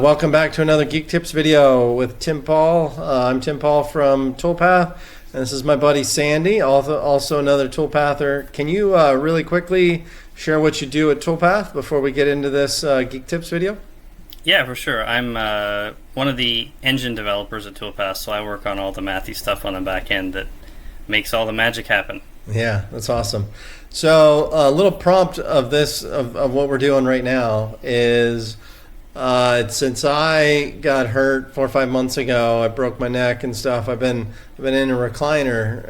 Welcome back to another Geek Tips video with Tim Paul. I'm Tim Paul from Toolpath, and this is my buddy Sandy, also another Toolpather. Can you really quickly share what you do at Toolpath before we get into this Geek Tips video? Yeah, for sure. I'm one of the engine developers at Toolpath, so I work on all the mathy stuff on the back end that makes all the magic happen. Yeah, that's awesome. So a little prompt of this, of what we're doing right now is, since I got hurt 4 or 5 months ago, I broke my neck and stuff. I've been in a recliner,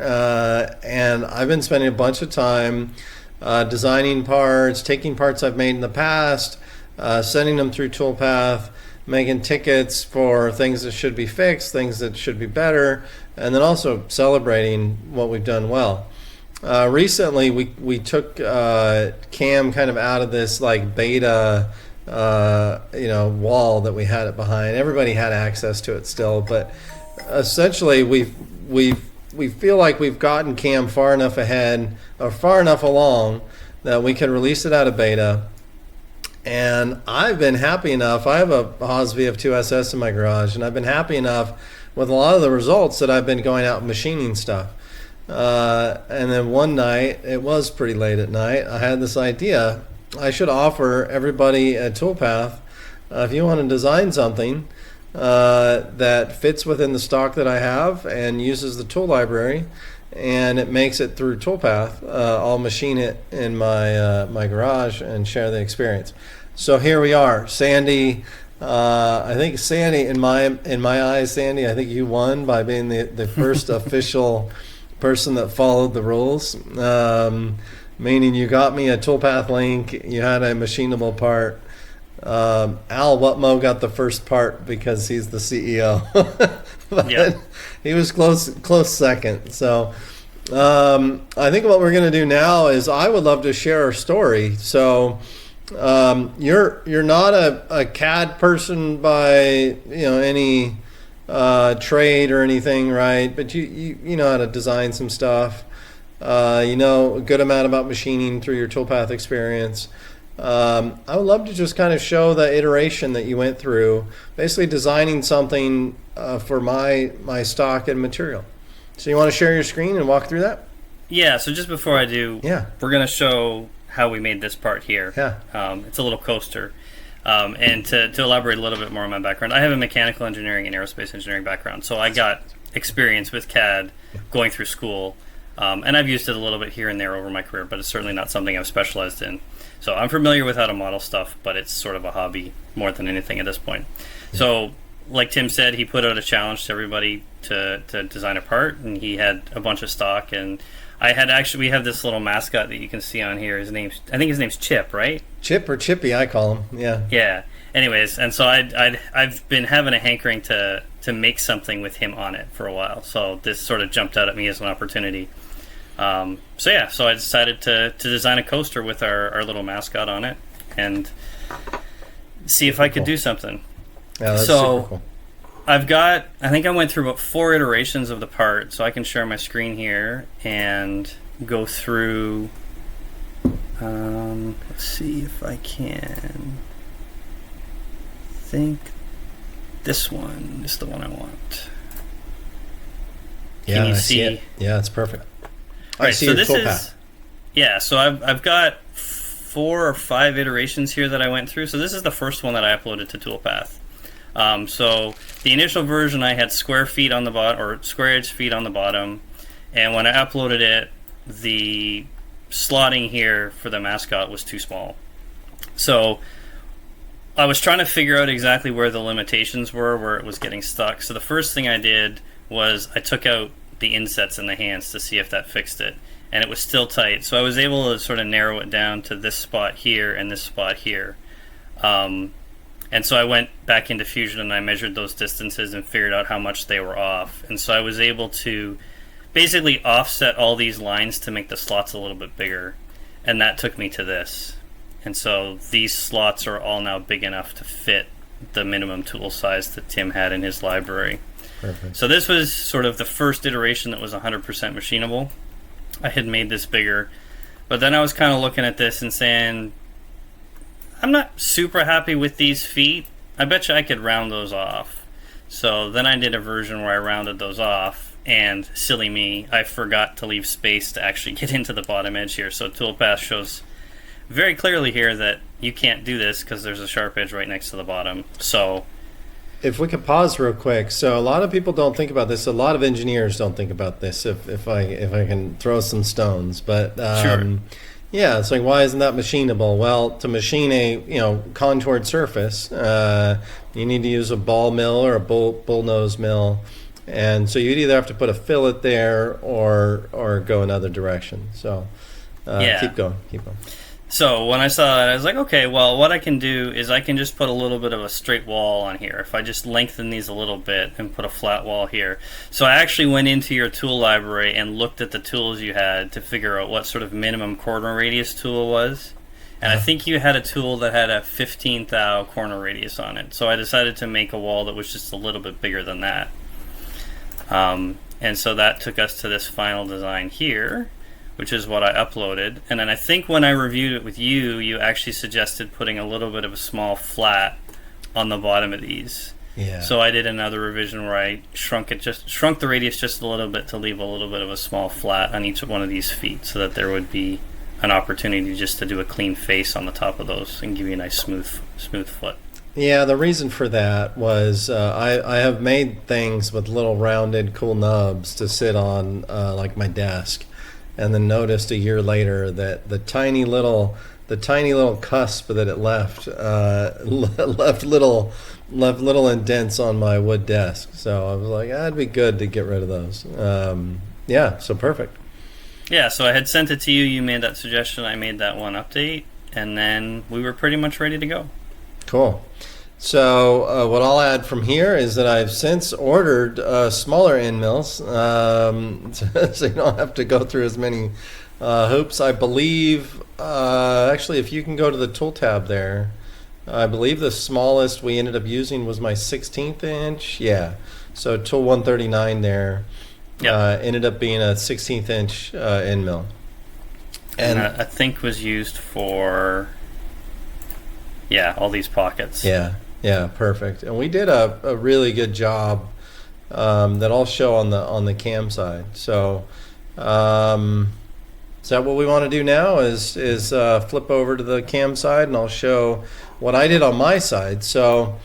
and I've been spending a bunch of time designing parts, taking parts I've made in the past, sending them through Toolpath, making tickets for things that should be fixed, things that should be better, and then also celebrating what we've done well. Recently, we took CAM kind of out of this like beta wall that we had it behind. Everybody had access to it still, but essentially we feel like we've gotten CAM far enough ahead or far enough along that we can release it out of beta. And I've been happy enough. I have a Haas VF2SS in my garage, and I've been happy enough with a lot of the results that I've been going out and machining stuff. And then one night, it was pretty late at night, I had this idea. I should offer everybody at Toolpath, if you want to design something that fits within the stock that I have and uses the tool library, and it makes it through Toolpath, I'll machine it in my garage and share the experience. So here we are, Sandy. I think Sandy, in my eyes, Sandy, I think you won by being the first official person that followed the rules. Meaning you got me a Toolpath link, you had a machinable part. Al Whatmo got the first part because he's the CEO. But yeah, he was close second. So I think what we're going to do now is I would love to share our story. So you're not a CAD person by any trade or anything, right? But you know how to design some stuff. You know a good amount about machining through your Toolpath experience. I would love to just kind of show the iteration that you went through, basically designing something for my stock and material. So you want to share your screen and walk through that? Yeah, so just before I do, we're going to show how we made this part here. Yeah. It's a little coaster. And to elaborate a little bit more on my background, I have a mechanical engineering and aerospace engineering background, so I got experience with CAD going through school. And I've used it a little bit here and there over my career, but it's certainly not something I've specialized in. So I'm familiar with how to model stuff, but it's sort of a hobby more than anything at this point. Yeah. So like Tim said, he put out a challenge to everybody to design a part, and he had a bunch of stock. And we have this little mascot that you can see on here. I think his name's Chip, right? Chip or Chippy, I call him. Yeah. Yeah. Anyways, and so I've been having a hankering to make something with him on it for a while. So this sort of jumped out at me as an opportunity. So I decided to design a coaster with our little mascot on it and see if I could do something. Yeah, that's super cool. I think I went through about 4 iterations of the part, so I can share my screen here and go through. Let's see if I can. I think this one is the one I want. Can you see it? Yeah, it's perfect. Right, so this is, so I've got 4 or 5 iterations here that I went through. So this is the first one that I uploaded to Toolpath. So the initial version, I had square feet on the bottom, or square edge feet on the bottom, and when I uploaded it, the slotting here for the mascot was too small. So I was trying to figure out exactly where the limitations were, where it was getting stuck. So the first thing I did was I took out the insets in the hands to see if that fixed it, and it was still tight. So I was able to sort of narrow it down to this spot here and this spot here. And so I went back into Fusion and I measured those distances and figured out how much they were off. And so I was able to basically offset all these lines to make the slots a little bit bigger, and that took me to this. And so these slots are all now big enough to fit the minimum tool size that Tim had in his library. Perfect. So this was sort of the first iteration that was 100% machinable. I had made this bigger, but then I was kind of looking at this and saying, I'm not super happy with these feet. I bet you I could round those off. So then I did a version where I rounded those off, and silly me, I forgot to leave space to actually get into the bottom edge here. So Toolpath shows very clearly here that you can't do this because there's a sharp edge right next to the bottom. So if we could pause real quick. So a lot of people don't think about this. A lot of engineers don't think about this. If I can throw some stones, but sure. yeah, it's like, why isn't that machinable? Well, to machine a contoured surface, you need to use a ball mill or a bull nose mill, and so you'd either have to put a fillet there or go another direction. So keep going. So when I saw that, I was like, okay, well, what I can do is I can just put a little bit of a straight wall on here. If I just lengthen these a little bit and put a flat wall here. So I actually went into your tool library and looked at the tools you had to figure out what sort of minimum corner radius tool was. And I think you had a tool that had a 15 thou corner radius on it. So I decided to make a wall that was just a little bit bigger than that. And so that took us to this final design here, which is what I uploaded. And then I think when I reviewed it with you, you actually suggested putting a little bit of a small flat on the bottom of these. Yeah. So I did another revision where I shrunk the radius just a little bit to leave a little bit of a small flat on each one of these feet, so that there would be an opportunity just to do a clean face on the top of those and give you a nice smooth foot. Yeah, the reason for that was I have made things with little rounded cool nubs to sit on like my desk. And then noticed a year later that the tiny little cusp that it left left little indents on my wood desk. So I was like, it'd be good to get rid of those. Yeah, so perfect. Yeah, so I had sent it to you. You made that suggestion. I made that one update, and then we were pretty much ready to go. Cool. So what I'll add from here is that I've since ordered smaller end mills, so you don't have to go through as many hoops. I believe, actually, if you can go to the tool tab there, I believe the smallest we ended up using was my 16th inch. Yeah, so tool 139 there ended up being a 16th inch end mill. And I think was used for, all these pockets. Yeah, perfect. And we did a really good job that I'll show on the cam side. So is that what we want to do now is flip over to the cam side, and I'll show what I did on my side. So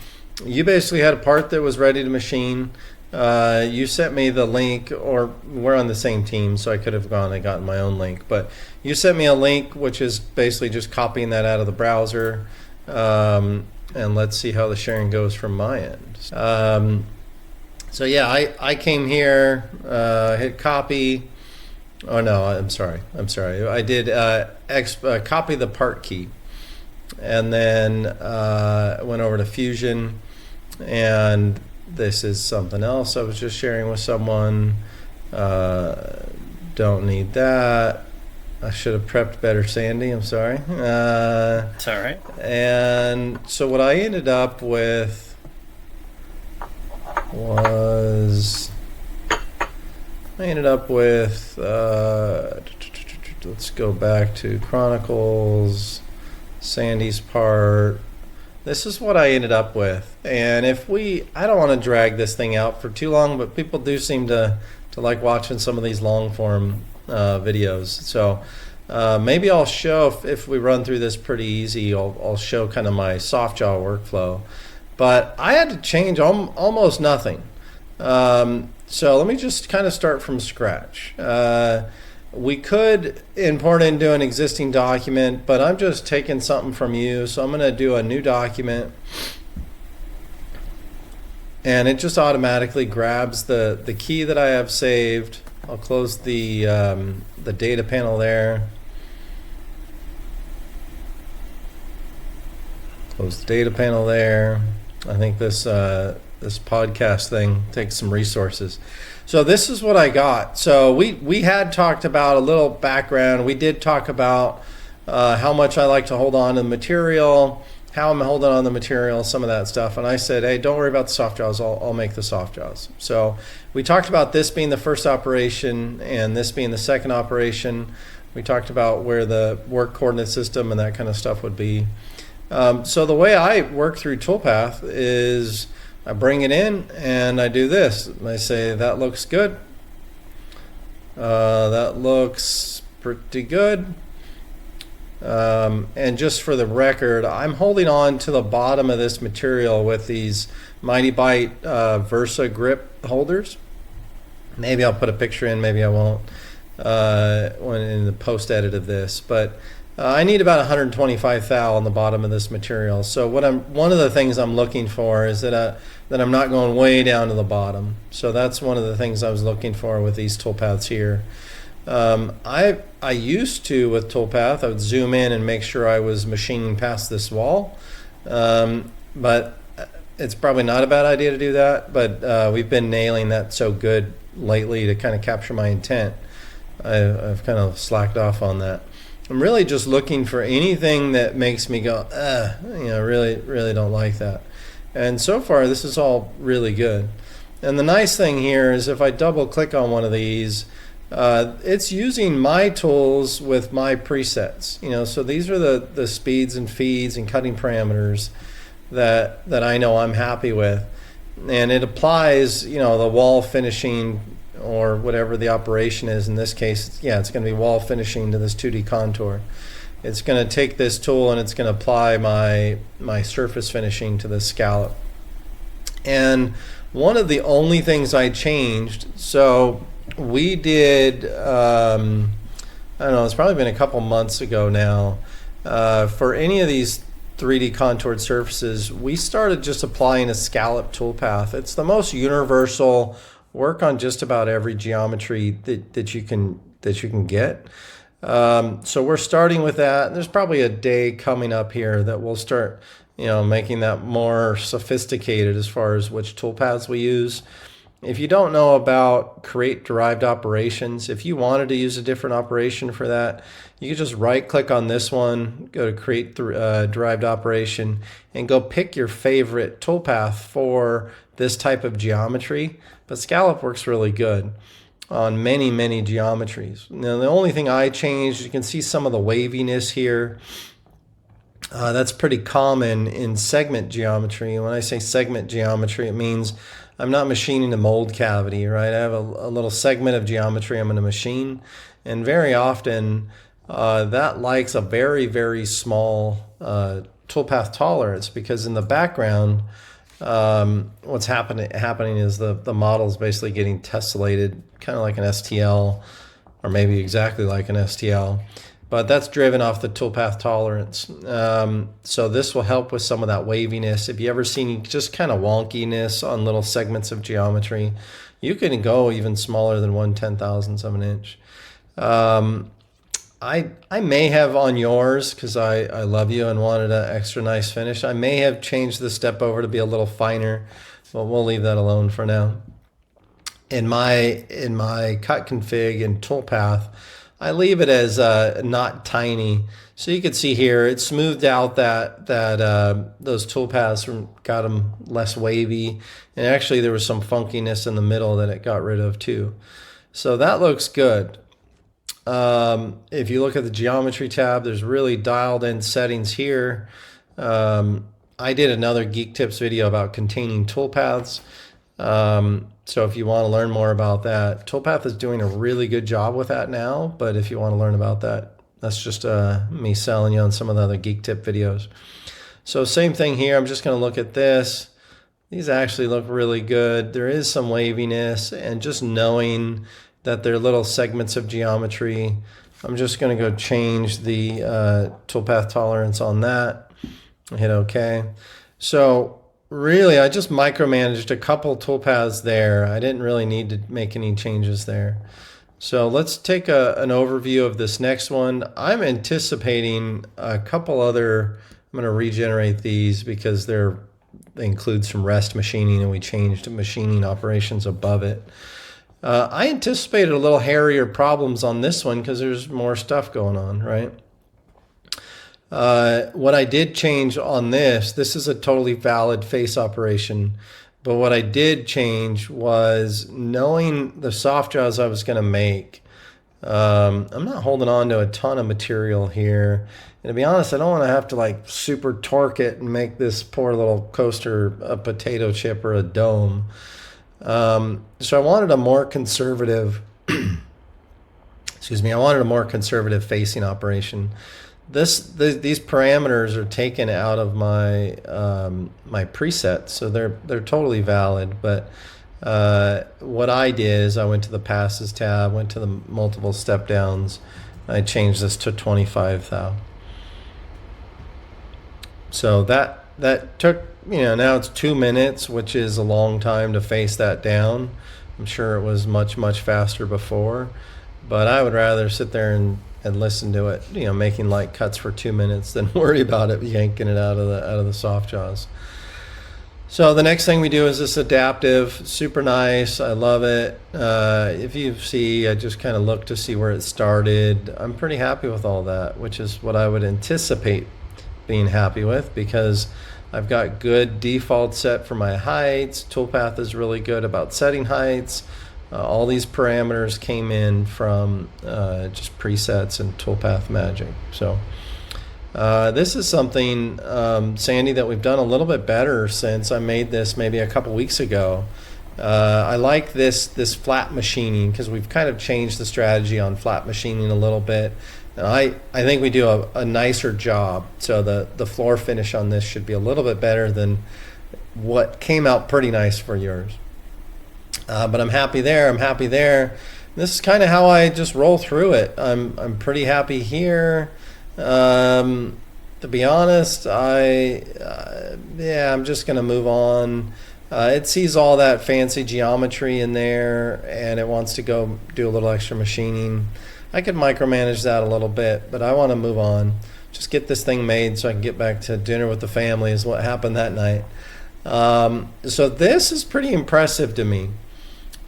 you basically had a part that was ready to machine. You sent me the link, or we're on the same team, so I could have gone and gotten my own link. But you sent me a link, which is basically just copying that out of the browser. And let's see how the sharing goes from my end. So yeah, I came here, hit copy. Oh no, I'm sorry. I did copy the part key, and then went over to Fusion, and this is something else I was just sharing with someone. Don't need that. I should have prepped better, Sandy. I'm sorry. It's all right. And so what I ended up with was let's go back to Chronicles, Sandy's part. This is what I ended up with. And I don't want to drag this thing out for too long, but people do seem to like watching some of these long form videos. So maybe I'll show, if we run through this pretty easy, I'll show kind of my soft jaw workflow. But I had to change almost nothing. So let me just kind of start from scratch. We could import into an existing document, but I'm just taking something from you. So I'm going to do a new document. And it just automatically grabs the key that I have saved. I'll close the data panel there. Close the data panel there. I think this podcast thing takes some resources. So this is what I got. So we had talked about a little background. We did talk about how much I like to hold on to the material, how I'm holding on the material, some of that stuff. And I said, hey, don't worry about the soft jaws. I'll make the soft jaws. So we talked about this being the first operation and this being the second operation. We talked about where the work coordinate system and that kind of stuff would be. So the way I work through Toolpath is I bring it in and I do this. I say that looks good. That looks pretty good. And just for the record, I'm holding on to the bottom of this material with these Mighty Bite Versa grip holders. Maybe I'll put a picture in, maybe I won't when in the post edit of this. But I need about 125 thou on the bottom of this material. So one of the things I'm looking for is that I'm not going way down to the bottom. So that's one of the things I was looking for with these toolpaths here. I used to, with Toolpath, I would zoom in and make sure I was machining past this wall. But it's probably not a bad idea to do that. But we've been nailing that so good lately to kind of capture my intent. I've kind of slacked off on that. I'm really just looking for anything that makes me go, really don't like that. And so far, this is all really good. And the nice thing here is if I double click on one of these, it's using my tools with my presets. So these are the speeds and feeds and cutting parameters that I know I'm happy with. And it applies, the wall finishing or whatever the operation is. In this case, it's going to be wall finishing to this 2D contour. It's going to take this tool and it's going to apply my surface finishing to the scallop. And one of the only things I changed, so we did, I don't know, it's probably been a couple months ago now, for any of these 3D contoured surfaces, we started just applying a scallop toolpath. It's the most universal, work on just about every geometry that you can get. So we're starting with that. There's probably a day coming up here that we'll start, making that more sophisticated as far as which toolpaths we use. If you don't know about create derived operations, if you wanted to use a different operation for that, you can just right click on this one, go to create derived operation, and go pick your favorite toolpath for this type of geometry. But Scallop works really good on many geometries. Now the only thing I changed, you can see some of the waviness here. That's pretty common in segment geometry. And when I say segment geometry, it means I'm not machining a mold cavity, right? I have a little segment of geometry I'm going to machine, and very often that likes a very small toolpath tolerance, because in the background what's happening is the model is basically getting tessellated, kind of like an STL, or maybe exactly like an STL. But that's driven off the toolpath tolerance. So this will help with some of that waviness. If you ever seen just kind of wonkiness on little segments of geometry, you can go even smaller than 1/10,000th of an inch. I may have on yours, because I love you and wanted an extra nice finish, I may have changed the step over to be a little finer, but we'll leave that alone for now. In my cut config in Toolpath, I leave it as not tiny. So you can see here, it smoothed out that those toolpaths, got them less wavy. And actually there was some funkiness in the middle that it got rid of too. So that looks good. If you look at the geometry tab, there's really dialed in settings here. I did another Geek Tips video about containing toolpaths. So if you want to learn more about that, Toolpath is doing a really good job with that now. But if you want to learn about that, that's just me selling you on some of the other Geek Tip videos. So same thing here. I'm just going to look at this. These actually look really good. There is some waviness, and just knowing that they're little segments of geometry, I'm just going to go change the toolpath tolerance on that. Hit OK. So really, I just micromanaged a couple toolpaths there. I didn't really need to make any changes there. So let's take an overview of this next one. I'm anticipating a couple other, I'm going to regenerate these because they include some rest machining, and we changed machining operations above it. I anticipated a little hairier problems on this one because there's more stuff going on, right? What I did change on this is a totally valid face operation, but what I did change was knowing the soft jaws I was going to make. I'm not holding on to a ton of material here. And to be honest, I don't want to have to like super torque it and make this poor little coaster a potato chip or a dome. So I wanted a more conservative, excuse me, I wanted a more conservative facing operation. These parameters are taken out of my my preset, so they're totally valid. But what I did is I went to the passes tab, went to the multiple step downs. I changed this to 25 thou. So that took, now it's 2 minutes, which is a long time to face that down. I'm sure it was much, much faster before, but I would rather sit there and listen to it, making light cuts for 2 minutes than worry about it yanking it out of the soft jaws. So the next thing we do is this adaptive, super nice. I love it. If you see, I just kind of look to see where it started. I'm pretty happy with all that, which is what I would anticipate being happy with, because I've got good default set for my heights. Toolpath is really good about setting heights. All these parameters came in from just presets and Toolpath magic. So this is something, Sandy, that we've done a little bit better since I made this maybe a couple weeks ago. I like this flat machining because we've kind of changed the strategy on flat machining a little bit. And I think we do a nicer job. So the floor finish on this should be a little bit better than what came out pretty nice for yours. But I'm happy there. I'm happy there. This is kind of how I just roll through it. I'm pretty happy here. To be honest, I'm just gonna move on. It sees all that fancy geometry in there, and it wants to go do a little extra machining. I could micromanage that a little bit, but I want to move on. Just get this thing made so I can get back to dinner with the family is what happened that night. So this is pretty impressive to me.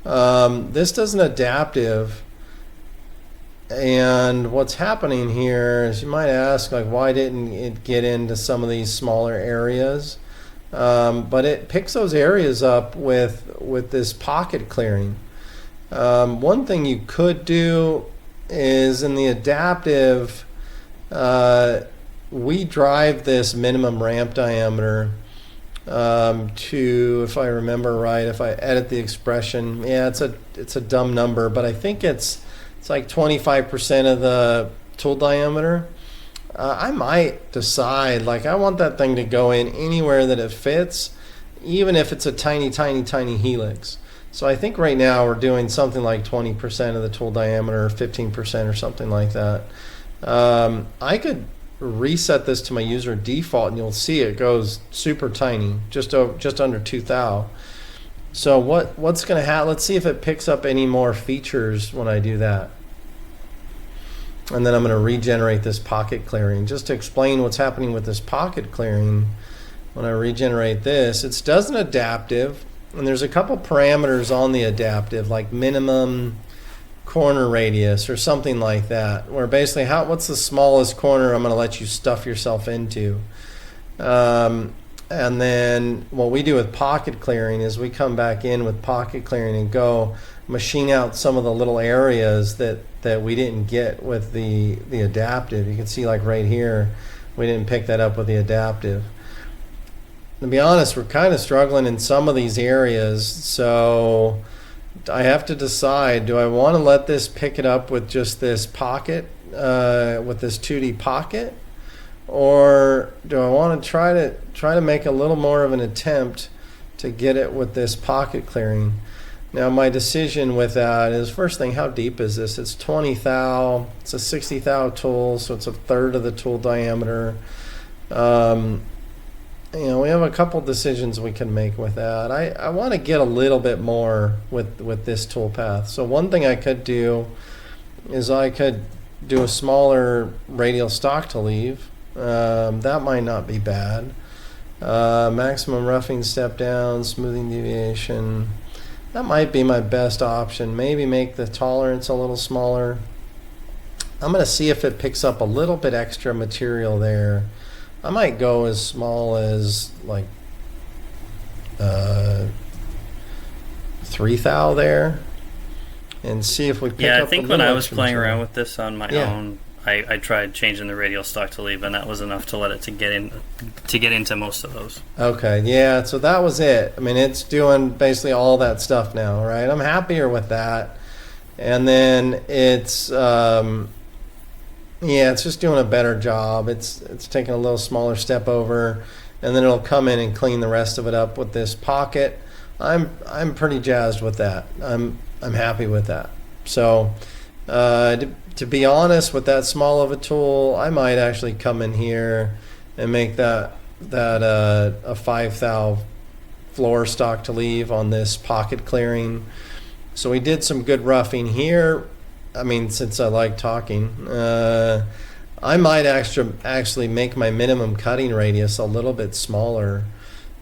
This does an adaptive, and what's happening here is, you might ask, like, why didn't it get into some of these smaller areas? But it picks those areas up with this pocket clearing. One thing you could do is in the adaptive, we drive this minimum ramp diameter to, if I remember right, if I edit the expression, it's a dumb number, but I think it's like 25% of the tool diameter. I might decide, like, I want that thing to go in anywhere that it fits, even if it's a tiny, tiny, tiny helix. So I think right now we're doing something like 20% of the tool diameter, 15% or something like that. I could reset this to my user default, and you'll see it goes super tiny, just under 2 thou. So what's going to happen? Let's see if it picks up any more features when I do that. And then I'm going to regenerate this pocket clearing. Just to explain what's happening with this pocket clearing, when I regenerate this, it does an adaptive, and there's a couple parameters on the adaptive, like minimum corner radius or something like that, where basically what's the smallest corner I'm going to let you stuff yourself into. And then what we do with pocket clearing is we come back in with pocket clearing and go machine out some of the little areas that we didn't get with the adaptive. You can see, like, right here, we didn't pick that up with the adaptive. To be honest, we're kind of struggling in some of these areas, so I have to decide, do I want to let this pick it up with just this pocket, with this 2D pocket, or do I want to try to make a little more of an attempt to get it with this pocket clearing? Now, my decision with that is, first thing, how deep is this? It's 20 thou. It's a 60 thou tool, so it's a third of the tool diameter. We have a couple decisions we can make with that. I want to get a little bit more with this toolpath. So one thing I could do is I could do a smaller radial stock to leave. That might not be bad. Maximum roughing step down, smoothing deviation. That might be my best option. Maybe make the tolerance a little smaller. I'm going to see if it picks up a little bit extra material there. I might go as small as like 3 thou there. and see if we pick Yeah, up I think a when little I was extra playing material. around with this on my Yeah. own, I tried changing the radial stock to leave, and that was enough to let it to get into most of those. Okay, yeah, so that was it. I mean, it's doing basically all that stuff now, right? I'm happier with that. And then it's, yeah, it's just doing a better job. It's taking a little smaller step over, and then it'll come in and clean the rest of it up with this pocket. I'm pretty jazzed with that. I'm happy with that. So, to be honest, with that small of a tool, I might actually come in here and make that a 5 thou floor stock to leave on this pocket clearing. So we did some good roughing here. I mean, since I like talking, I might actually make my minimum cutting radius a little bit smaller.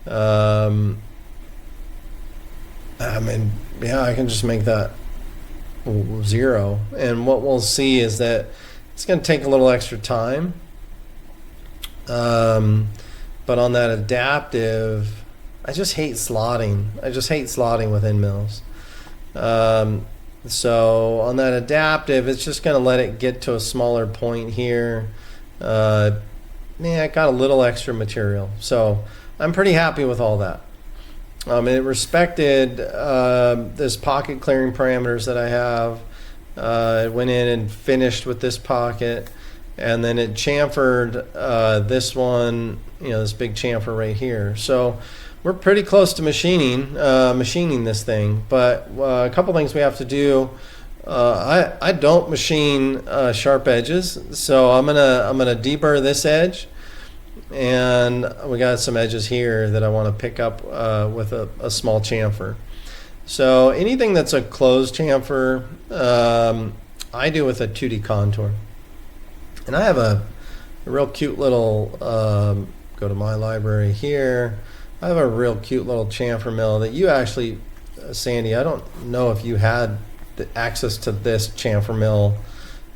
I mean, yeah, I can just make that 0. And what we'll see is that it's going to take a little extra time. But on that adaptive, I just hate slotting. I just hate slotting with endmills. So on that adaptive, it's just going to let it get to a smaller point here. Yeah, I got a little extra material. So I'm pretty happy with all that. It respected this pocket clearing parameters that I have. It went in and finished with this pocket, and then it chamfered this one, this big chamfer right here. So we're pretty close to machining this thing. But a couple things we have to do. I don't machine sharp edges, so I'm gonna deburr this edge. And we got some edges here that I want to pick up with a small chamfer. So anything that's a closed chamfer, I do with a 2D contour. And I have a real cute little, go to my library here, I have a real cute little chamfer mill that you actually, Sandy, I don't know if you had the access to this chamfer mill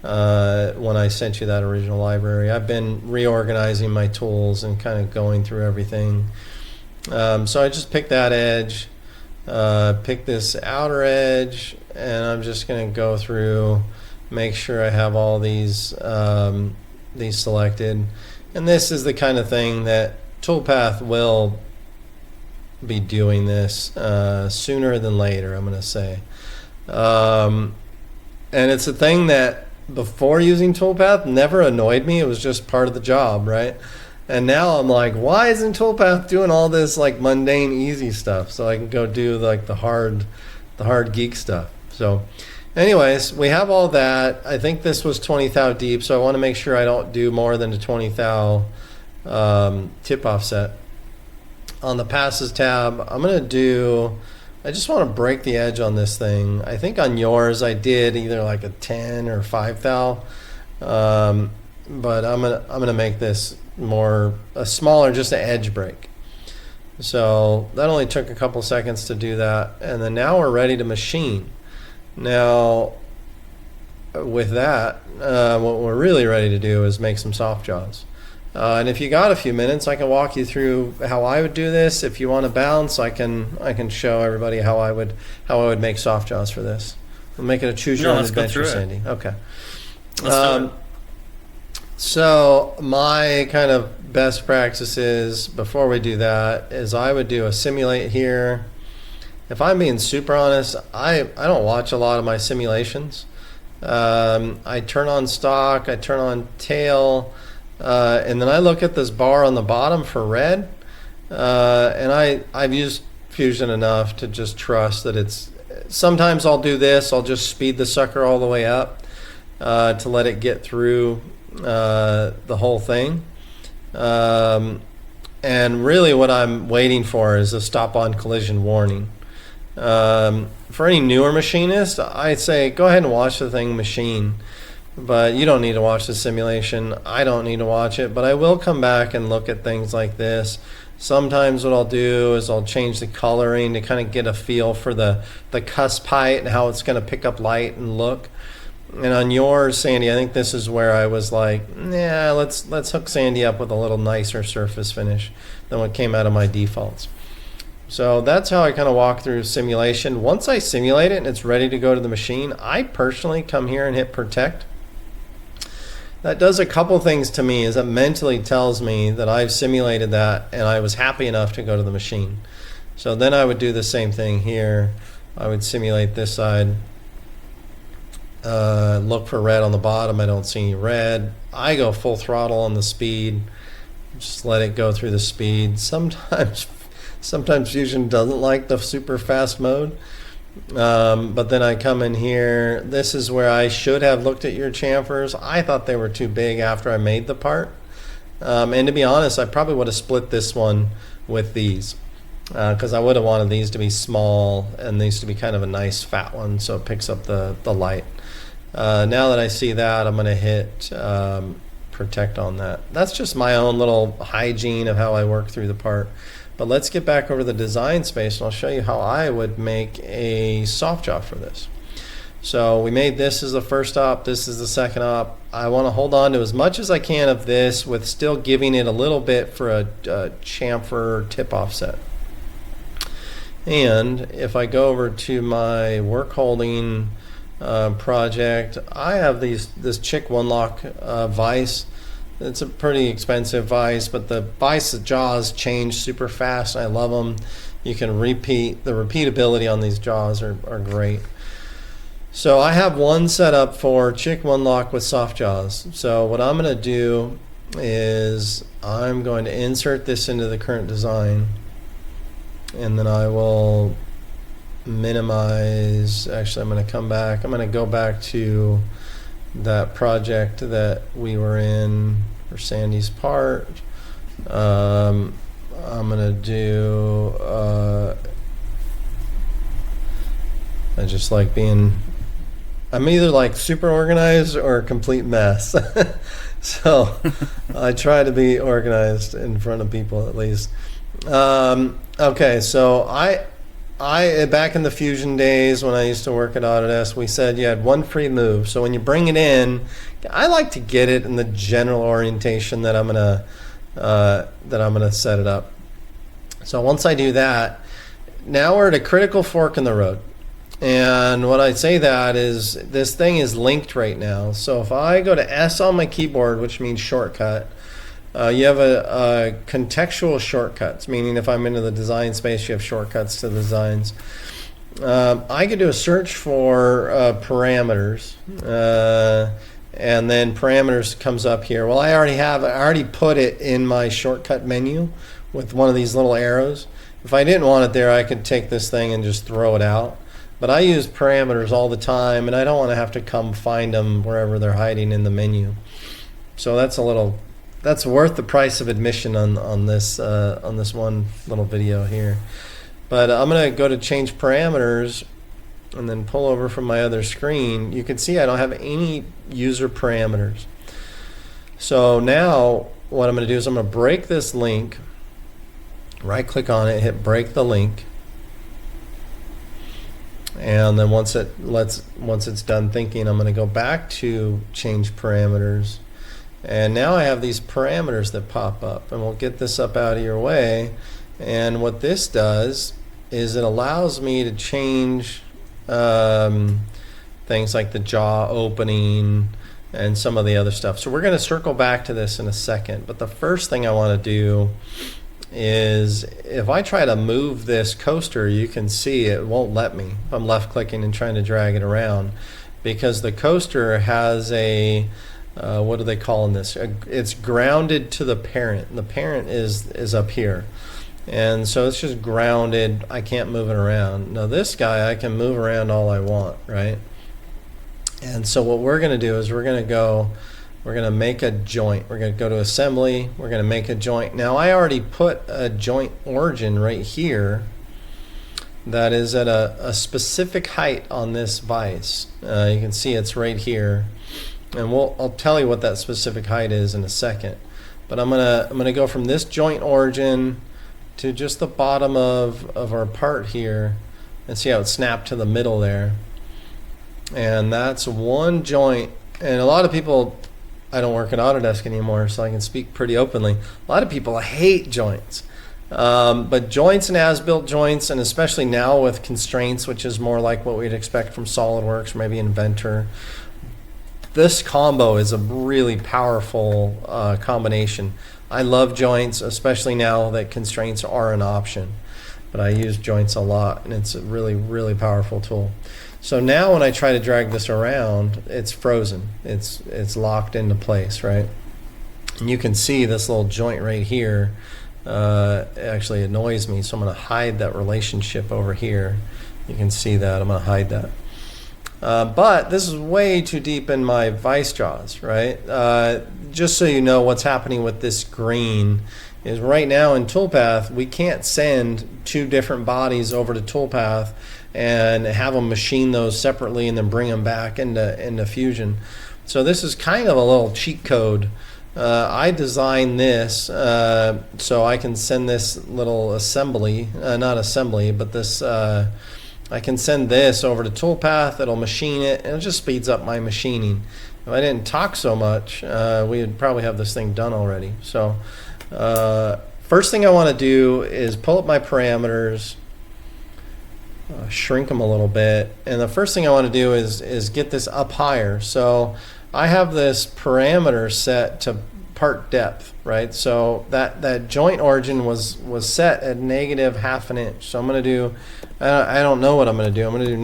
when I sent you that original library. I've been reorganizing my tools and kind of going through everything. So I just picked that edge, pick this outer edge, and I'm just going to go through, make sure I have all these selected. And this is the kind of thing that Toolpath will be doing this sooner than later, I'm going to say. And it's a thing that before using Toolpath never annoyed me. It was just part of the job, right? And now I'm like, why isn't Toolpath doing all this like mundane, easy stuff so I can go do like the hard geek stuff? So anyways, we have all that. I think this was 20 thou deep, so I want to make sure I don't do more than a 20 thou tip offset. On the passes tab, I just want to break the edge on this thing. I think on yours I did either like a 10 or 5 thou, but I'm gonna make this a smaller, just an edge break. So that only took a couple seconds to do that, and then now we're ready to machine. Now with that, what we're really ready to do is make some soft jaws. And if you got a few minutes, I can walk you through how I would do this. If you want to bounce, I can show everybody how I would make soft jaws for this. We'll make it a choose your own adventure, Sandy. Okay. Let's do it. So my kind of best practices before we do that is I would do a simulate here. If I'm being super honest, I don't watch a lot of my simulations. I turn on stock, I turn on tail. And then I look at this bar on the bottom for red, and I've used Fusion enough to just trust that it's. Sometimes I'll do this. I'll just speed the sucker all the way up to let it get through the whole thing. And really, what I'm waiting for is a stop-on collision warning. For any newer machinist, I say go ahead and watch the thing machine. But you don't need to watch the simulation. I don't need to watch it, but I will come back and look at things like this. Sometimes what I'll do is I'll change the coloring to kind of get a feel for the cusp height and how it's going to pick up light and look. And on yours, Sandy, I think this is where I was like, yeah, let's hook Sandy up with a little nicer surface finish than what came out of my defaults. So that's how I kind of walk through simulation. Once I simulate it and it's ready to go to the machine, I personally come here and hit protect. That does a couple things to me, is it mentally tells me that I've simulated that and I was happy enough to go to the machine. So then I would do the same thing here. I would simulate this side. Look for red on the bottom. I don't see any red. I go full throttle on the speed. Just let it go through the speed. Sometimes Fusion doesn't like the super fast mode. But then I come in here. This is where I should have looked at your chamfers. I thought they were too big after I made the part. And to be honest, I probably would have split this one with these. Because I would have wanted these to be small and these to be kind of a nice fat one, so it picks up the light. Now that I see that, I'm going to hit protect on that. That's just my own little hygiene of how I work through the part. But let's get back over the design space and I'll show you how I would make a soft jaw for this. So we made this as the first op, this is the second op. I want to hold on to as much as I can of this with still giving it a little bit for a chamfer tip offset. And if I go over to my work holding project, I have this Chick One Lock vise. It's a pretty expensive vise, but the vise jaws change super fast. I love them. You can repeat, the repeatability on these jaws are great. So I have one set up for Chick One Lock with soft jaws. So what I'm going to do is I'm going to insert this into the current design, and then I will minimize. Actually, I'm going to come back. I'm going to go back to that project that we were in for Sandy's part. I'm going to do I just like being, I'm either like super organized or a complete mess. So I try to be organized in front of people at least. Okay, so I back in the Fusion days when I used to work at Autodesk, we said you had one free move. So when you bring it in, I like to get it in the general orientation that I'm gonna set it up. So once I do that, now we're at a critical fork in the road. And what I say that is this thing is linked right now. So if I go to S on my keyboard, which means shortcut, you have a contextual shortcuts, meaning if I'm into the design space, you have shortcuts to the designs. I could do a search for parameters, and then parameters comes up here. Well, I already put it in my shortcut menu with one of these little arrows. If I didn't want it there, I could take this thing and just throw it out. But I use parameters all the time, and I don't want to have to come find them wherever they're hiding in the menu. So that's worth the price of admission on this one little video here. But I'm going to go to change parameters and then pull over from my other screen. You can see I don't have any user parameters. So now what I'm going to do is I'm going to break this link, right click on it, hit break the link. And then once it's done thinking, I'm going to go back to change parameters. And now I have these parameters that pop up, and we'll get this up out of your way. And what this does is it allows me to change things like the jaw opening and some of the other stuff. So we're going to circle back to this in a second. But the first thing I want to do is if I try to move this coaster, you can see it won't let me. I'm left clicking and trying to drag it around because the coaster has a what do they call in this? It's grounded to the parent. The parent is up here, and so it's just grounded. I can't move it around. Now this guy I can move around all I want, right? And so what we're going to do is we're going to make a joint. We're going to go to assembly. We're going to make a joint. Now I already put a joint origin right here that is at a specific height on this vise. You can see it's right here. And I'll tell you what that specific height is in a second. But I'm gonna go from this joint origin to just the bottom of our part here, and see how it snapped to the middle there. And that's one joint. And a lot of people, I don't work at Autodesk anymore, so I can speak pretty openly. A lot of people hate joints. But joints and as-built joints, and especially now with constraints, which is more like what we'd expect from SolidWorks or maybe Inventor, this combo is a really powerful combination. I love joints, especially now that constraints are an option. But I use joints a lot, and it's a really, really powerful tool. So now when I try to drag this around, it's frozen. It's locked into place, right? And you can see this little joint right here actually annoys me, so I'm going to hide that relationship over here. You can see that. I'm going to hide that. But this is way too deep in my vice jaws, right? Just so you know what's happening with this green is right now in Toolpath, we can't send two different bodies over to Toolpath and have them machine those separately and then bring them back into Fusion. So this is kind of a little cheat code. I designed this so I can send this little assembly, not assembly, but this I can send this over to Toolpath, it'll machine it, and it just speeds up my machining. If I didn't talk so much, we would probably have this thing done already. So first thing I want to do is pull up my parameters, shrink them a little bit, and the first thing I want to do is get this up higher. So I have this parameter set to part depth, right? So that joint origin was set at -0.5 inch. So I'm going to do, I don't know what I'm going to do. I'm going to do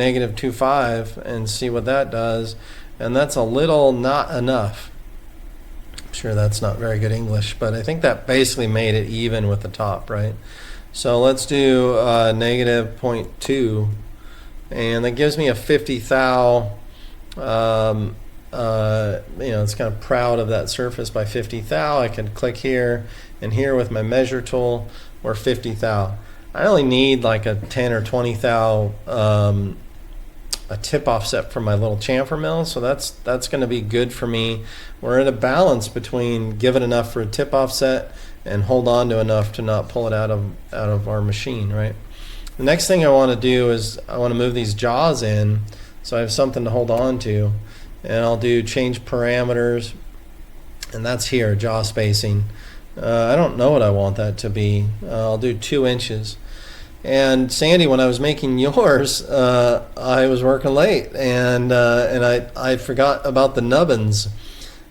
-2.5 and see what that does. And that's a little not enough. I'm sure that's not very good English, but I think that basically made it even with the top, right? So let's do -0.2, and that gives me a 50 thou. It's kind of proud of that surface by 50 thou. I can click here and here with my measure tool, or 50 thou. I only need like a 10 or 20 thou a tip offset from my little chamfer mill, so that's going to be good for me. We're in a balance between giving enough for a tip offset and hold on to enough to not pull it out of our machine, right? The next thing I want to do is I want to move these jaws in so I have something to hold on to. And I'll do change parameters, and that's here, jaw spacing. I don't know what I want that to be. I'll do 2 inches. And Sandy, when I was making yours, I was working late, and I forgot about the nubbins.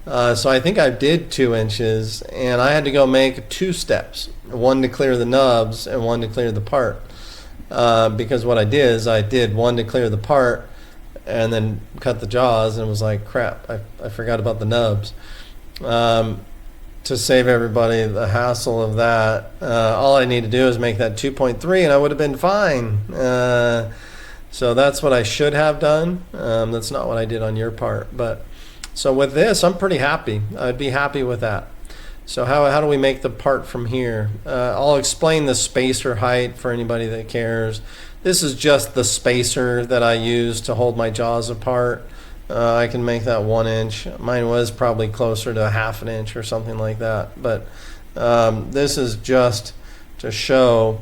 So I think I did 2 inches, and I had to go make 2 steps, one to clear the nubs and one to clear the part. Because what I did is I did one to clear the part, and then cut the jaws, and it was like, crap, I forgot about the nubs. To save everybody the hassle of that, all I need to do is make that 2.3 and I would have been fine. So that's what I should have done. That's not what I did on your part. But so with this, I'm pretty happy. I'd be happy with that. So how do we make the part from here? I'll explain the spacer height for anybody that cares. This is just the spacer that I use to hold my jaws apart. I can make that 1 inch. Mine was probably closer to 1/2 inch or something like that. But this is just to show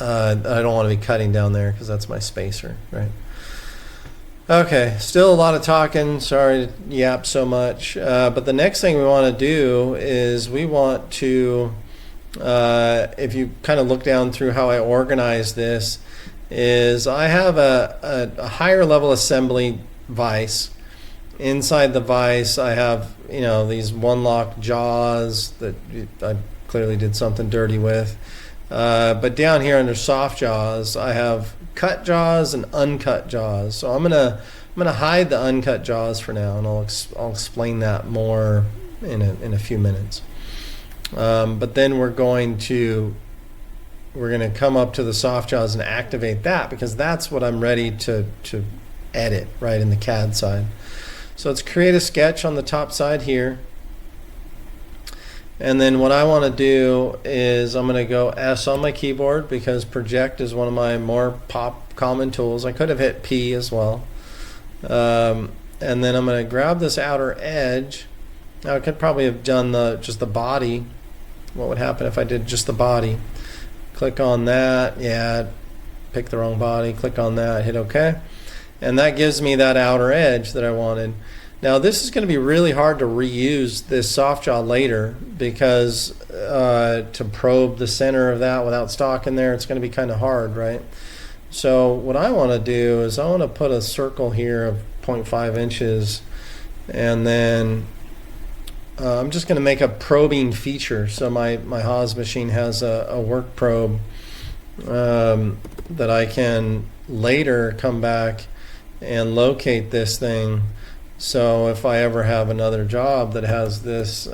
I don't want to be cutting down there because that's my spacer, right? Okay, still a lot of talking. Sorry to yap so much. But the next thing we want to do is we want to, if you kind of look down through how I organize this, is I have a higher level assembly vise. Inside the vise, I have these one-lock jaws that I clearly did something dirty with. But down here under soft jaws, I have cut jaws and uncut jaws. So I'm gonna hide the uncut jaws for now, and I'll explain that more in a few minutes. But then we're going to come up to the soft jaws and activate that, because that's what I'm ready to edit right in the CAD side. So let's create a sketch on the top side here. And then what I want to do is I'm going to go S on my keyboard, because project is one of my more common tools. I could have hit P as well. And then I'm going to grab this outer edge. Now I could probably have done just the body. What would happen if I did just the body? Click on that. Yeah, pick the wrong body. Click on that. Hit OK. And that gives me that outer edge that I wanted. Now this is going to be really hard to reuse this soft jaw later because to probe the center of that without stock in there, it's going to be kind of hard, right? So what I want to do is I want to put a circle here of 0.5 inches, and then I'm just going to make a probing feature. So my Haas machine has a work probe that I can later come back and locate this thing. So if I ever have another job that has this,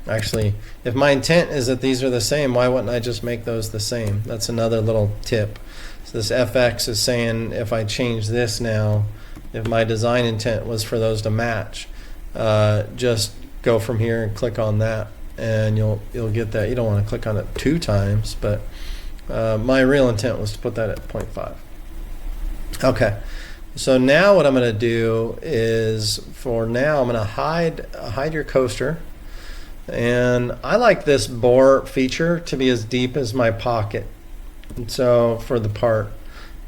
actually, if my intent is that these are the same, why wouldn't I just make those the same? That's another little tip. So this FX is saying if I change this now, if my design intent was for those to match, just go from here and click on that, and you'll get that. You don't want to click on it 2 times, but my real intent was to put that at 0.5. Okay, so now what I'm going to do is, for now, I'm going to hide your coaster, and I like this bore feature to be as deep as my pocket. And so for the part,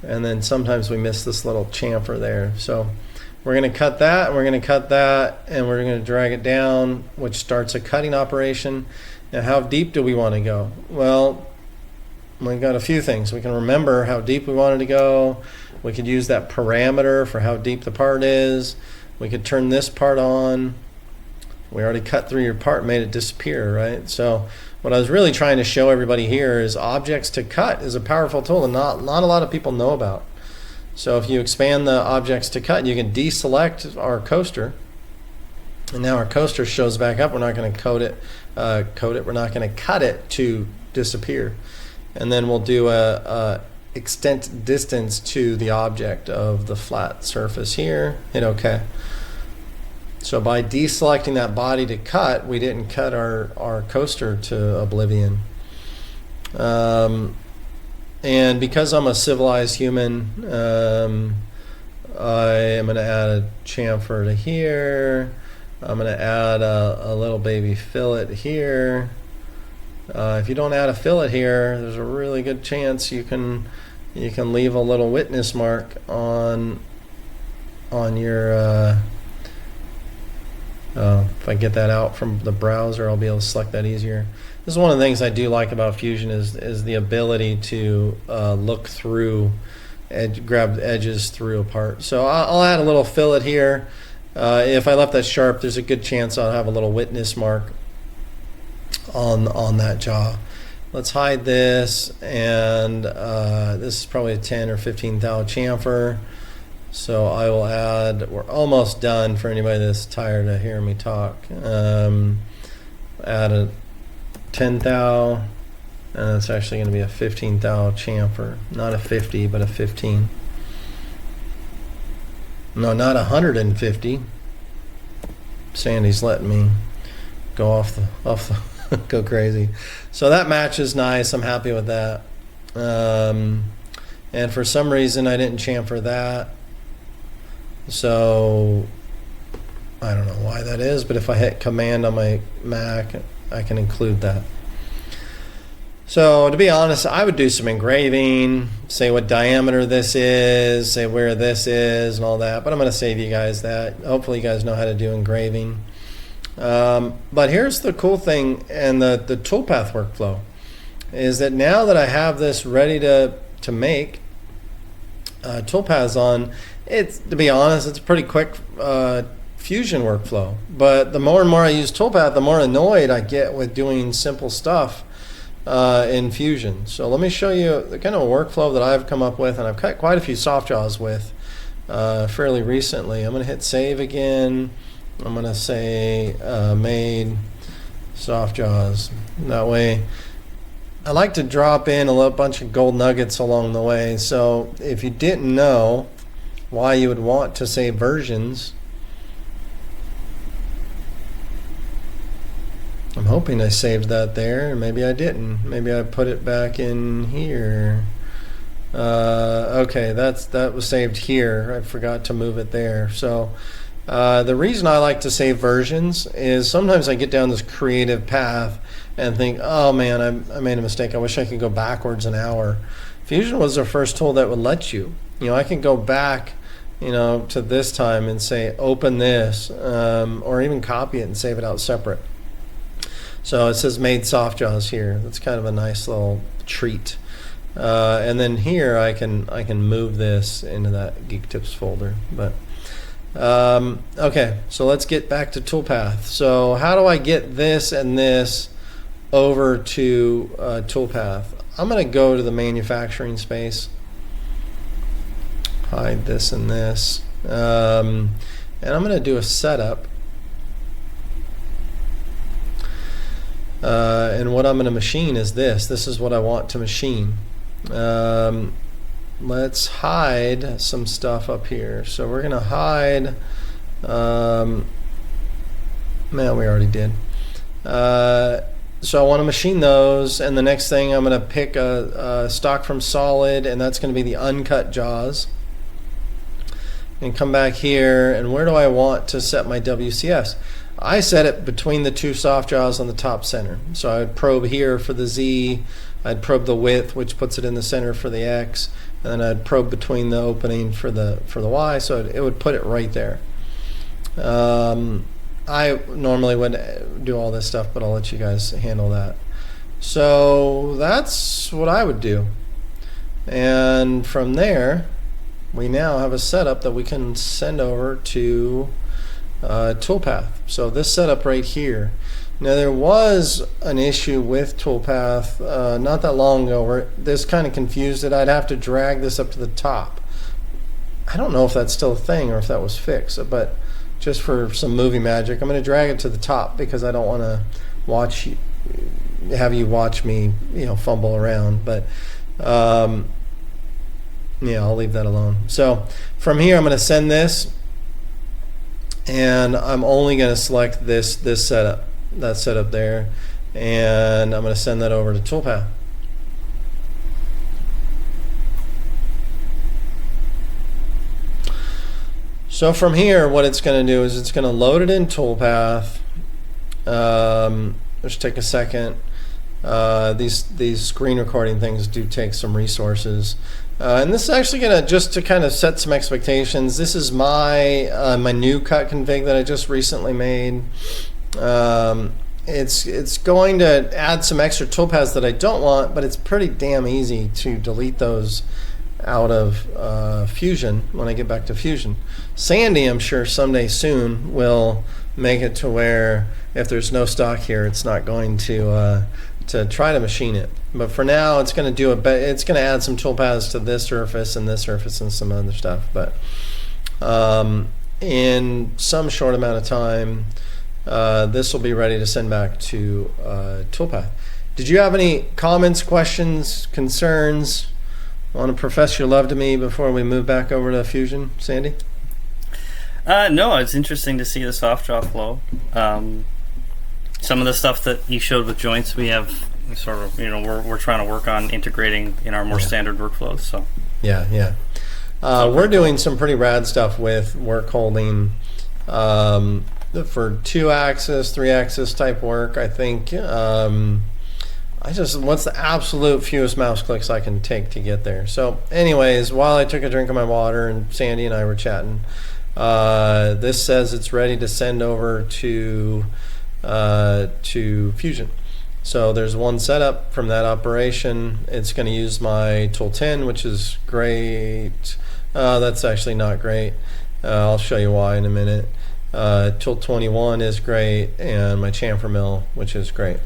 and then sometimes we miss this little chamfer there. So we're going to cut that, and we're going to cut that, and we're going to drag it down, which starts a cutting operation. Now, how deep do we want to go? Well, we've got a few things. We can remember how deep we wanted to go. We could use that parameter for how deep the part is. We could turn this part on. We already cut through your part, made it disappear, right? So what I was really trying to show everybody here is objects to cut is a powerful tool that not a lot of people know about. So if you expand the objects to cut, you can deselect our coaster, and now our coaster shows back up. We're not going to code it. We're not going to cut it to disappear, and then we'll do a extent distance to the object of the flat surface here. Hit OK. So by deselecting that body to cut, we didn't cut our coaster to oblivion. And because I'm a civilized human, I am going to add a chamfer to here. I'm going to add a little baby fillet here. If you don't add a fillet here, there's a really good chance you can leave a little witness mark on your. If I get that out from the browser, I'll be able to select that easier. This is one of the things I do like about Fusion is the ability to look through, grab edges through a part. So I'll add a little fillet here. If I left that sharp, there's a good chance I'll have a little witness mark on that jaw. Let's hide this, and this is probably a 10 or 15 thou chamfer. So I will add, we're almost done for anybody that's tired of hearing me talk. Add a 10 thou, and it's actually going to be a 15 thou chamfer. Not a 50, but a 15. No, not 150. Sandy's letting me go off the go crazy. So that match is nice. I'm happy with that. And for some reason I didn't chamfer that. So I don't know why that is, but if I hit command on my Mac, I can include that. So to be honest, I would do some engraving, say what diameter this is, say where this is and all that, but I'm going to save you guys that. Hopefully you guys know how to do engraving. But here's the cool thing, and the toolpath workflow is that now that I have this ready to make toolpaths on, to be honest, it's a pretty quick Fusion workflow. But the more and more I use Toolpath, the more annoyed I get with doing simple stuff in Fusion. So let me show you the kind of workflow that I've come up with, and I've cut quite a few soft jaws with fairly recently. I'm going to hit save again. I'm going to say made soft jaws. That way I like to drop in a little bunch of gold nuggets along the way. So if you didn't know why you would want to save versions, I'm hoping I saved that there. Maybe I didn't. Maybe I put it back in here. Okay, that was saved here. I forgot to move it there. So the reason I like to save versions is sometimes I get down this creative path and think, oh man, I made a mistake. I wish I could go backwards an hour. Fusion was the first tool that would let you. I can go back to this time and say open this, or even copy it and save it out separate. So it says made soft jaws here. That's kind of a nice little treat. And then here I can move this into that Geek Tips folder. But okay, so let's get back to Toolpath. So how do I get this and this over to Toolpath? I'm going to go to the manufacturing space, hide this and this, and I'm going to do a setup. And what I'm going to machine is this. This is what I want to machine. Let's hide some stuff up here. So we're going to hide, man, we already did. So I want to machine those, and the next thing I'm going to pick a stock from solid, and that's going to be the uncut jaws. And come back here, and where do I want to set my WCS? I set it between the two soft jaws on the top center. So I would probe here for the Z, I'd probe the width, which puts it in the center for the X, and then I'd probe between the opening for the Y, so it would put it right there. I normally would do all this stuff, but I'll let you guys handle that. So that's what I would do. And from there, we now have a setup that we can send over to Toolpath. So this setup right here. Now there was an issue with Toolpath not that long ago where this kind of confused it. I'd have to drag this up to the top. I don't know if that's still a thing or if that was fixed, but just for some movie magic, I'm going to drag it to the top because I don't want to have you watch me, fumble around. But yeah, I'll leave that alone. So from here, I'm going to send this, and I'm only going to select this setup, that setup there, and I'm going to send that over to Toolpath. So from here, what it's going to do is it's going to load it in Toolpath. Just take a second. These screen recording things do take some resources. And this is actually going to, just to kind of set some expectations, this is my my new cut config that I just recently made. It's going to add some extra toolpaths that I don't want, but it's pretty damn easy to delete those out of Fusion when I get back to Fusion. Sandy, I'm sure someday soon, will make it to where if there's no stock here, it's not going to try to machine it. But for now, it's going to do it's going to add some toolpaths to this surface and some other stuff. But in some short amount of time, this will be ready to send back to Toolpath. Did you have any comments, questions, concerns? Want to profess your love to me before we move back over to Fusion, Sandy? No, it's interesting to see the soft jaw flow. Some of the stuff that you showed with joints, we have sort of, we're trying to work on integrating in our more standard workflows. So yeah. We're doing some pretty rad stuff with work holding for 2-axis, 3-axis type work. I think what's the absolute fewest mouse clicks I can take to get there. So anyways, while I took a drink of my water and Sandy and I were chatting, this says it's ready to send over to Fusion. So there's one setup from that operation. It's going to use my tool 10, which is great. That's actually not great. I'll show you why in a minute. Tool 21 is great, and my chamfer mill, which is great.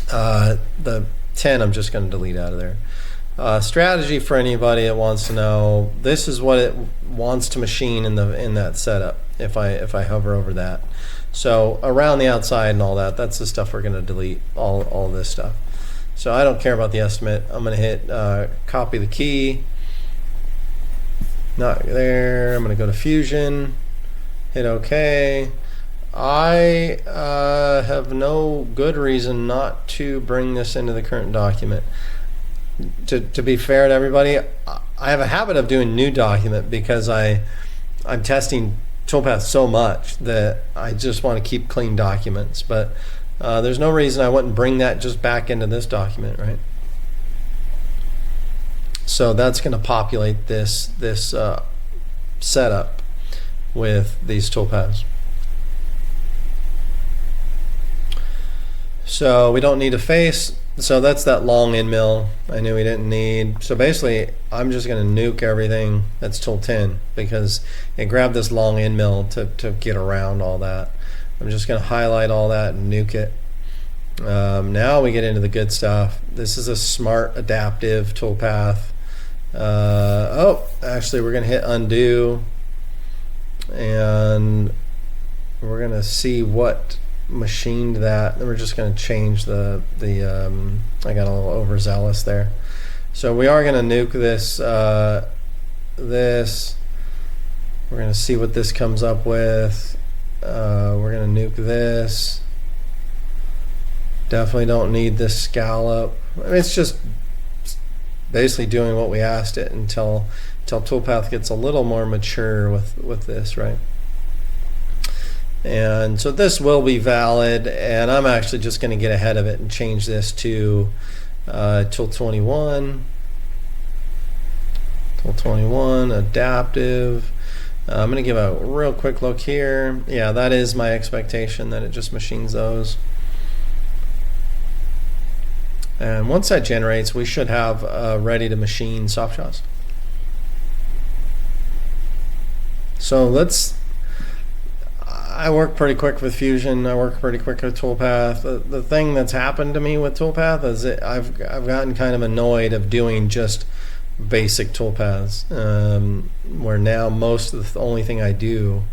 The 10 I'm just going to delete out of there. Strategy for anybody that wants to know, this is what it wants to machine in that setup if I hover over that. So around the outside and all that, that's the stuff we're going to delete, all this stuff. So I don't care about the estimate. I'm going to hit copy the key. Not there. I'm going to go to Fusion, hit OK. I have no good reason not to bring this into the current document. To be fair to everybody, I have a habit of doing new document because I'm testing Toolpath so much that I just want to keep clean documents. But there's no reason I wouldn't bring that just back into this document, right? So that's going to populate this setup with these toolpaths. So we don't need a face. So that's that long end mill I knew we didn't need. So basically, I'm just going to nuke everything that's tool 10 because it grabbed this long end mill to get around all that. I'm just going to highlight all that and nuke it. Now we get into the good stuff. This is a smart adaptive toolpath. Actually, we're going to hit undo, and we're going to see what machined that. Then we're just going to change the I got a little overzealous there. So we are going to nuke this. We're going to see what this comes up with. We're going to nuke this. Definitely don't need this scallop. I mean, it's just basically doing what we asked it until Toolpath gets a little more mature with this, right? And so this will be valid, and I'm actually just going to get ahead of it and change this to tool 21. Tool 21, adaptive. I'm going to give a real quick look here. Yeah, that is my expectation, that it just machines those. And once that generates, we should have ready to machine soft jaws. So I work pretty quick with Fusion. I work pretty quick with Toolpath. The thing that's happened to me with Toolpath is that I've gotten kind of annoyed of doing just basic toolpaths, where now most of the only thing I do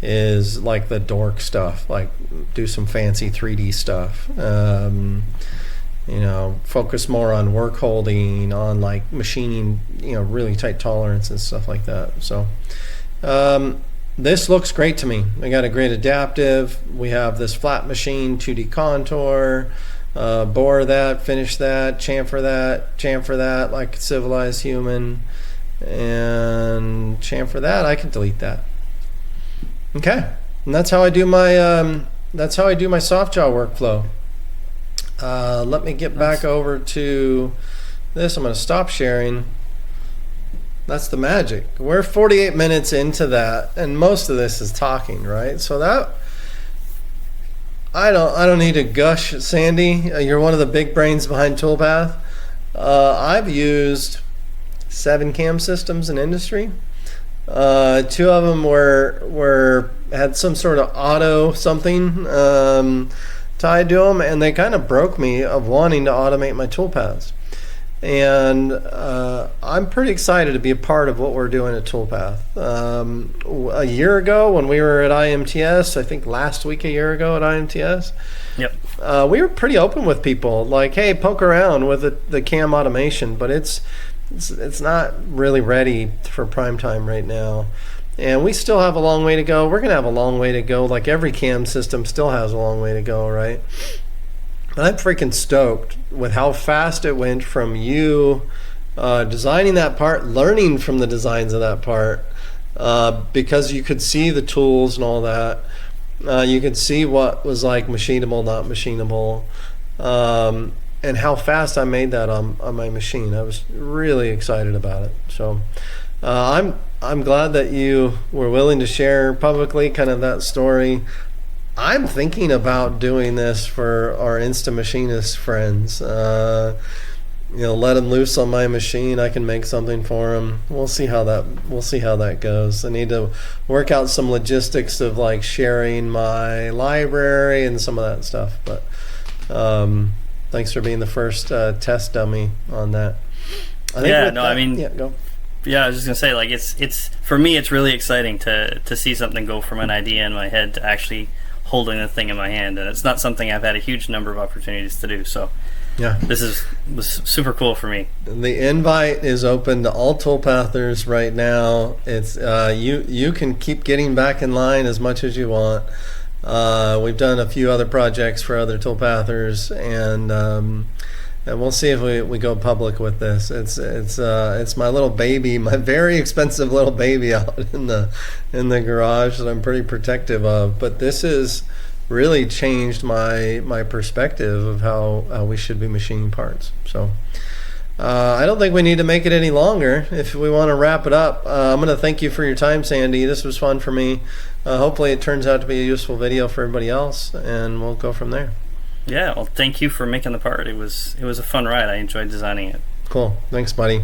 is like the dork stuff, like do some fancy 3D stuff. Focus more on work holding, on like machining, really tight tolerance and stuff like that. So this looks great to me. We got a great adaptive. We have this flat machine, 2D contour, bore that, finish that, chamfer that like a civilized human, and chamfer that. I can delete that. Okay, and that's how I do my soft jaw workflow. Let me get back over to this. I'm going to stop sharing. That's the magic. We're 48 minutes into that, and most of this is talking, right? So that I don't need to gush, Sandy. You're one of the big brains behind Toolpath. I've used 7 CAM systems in industry. 2 of them had some sort of auto something tied to them, and they kind of broke me of wanting to automate my toolpaths. And I'm pretty excited to be a part of what we're doing at Toolpath. A year ago when we were at IMTS, I think last week a year ago at IMTS, yep, we were pretty open with people, like, hey, poke around with the CAM automation, but it's not really ready for prime time right now. And we still have a long way to go. We're going to have a long way to go, like every CAM system still has a long way to go, right? But I'm freaking stoked with how fast it went from you designing that part, learning from the designs of that part, because you could see the tools and all that. You could see what was like machinable, not machinable, and how fast I made that on my machine. I was really excited about it. So I'm glad that you were willing to share publicly kind of that story. I'm thinking about doing this for our Insta-Machinist friends. Let them loose on my machine. I can make something for them. We'll see how that goes. I need to work out some logistics of like sharing my library and some of that stuff. But thanks for being the first test dummy on that. Go. Yeah, I was just gonna say, like, it's for me, it's really exciting to see something go from an idea in my head to actually holding the thing in my hand, and it's not something I've had a huge number of opportunities to do. So yeah, this was super cool for me. The invite is open to all Toolpathers right now. It's you can keep getting back in line as much as you want. We've done a few other projects for other Toolpathers, and we'll see if we go public with this. It's my little baby, my very expensive little baby out in the garage that I'm pretty protective of. But this has really changed my perspective of how we should be machining parts. So I don't think we need to make it any longer if we want to wrap it up. I'm going to thank you for your time, Sandy. This was fun for me. Hopefully it turns out to be a useful video for everybody else, and we'll go from there. Yeah, well, thank you for making the part. It was a fun ride. I enjoyed designing it. Cool. Thanks, buddy.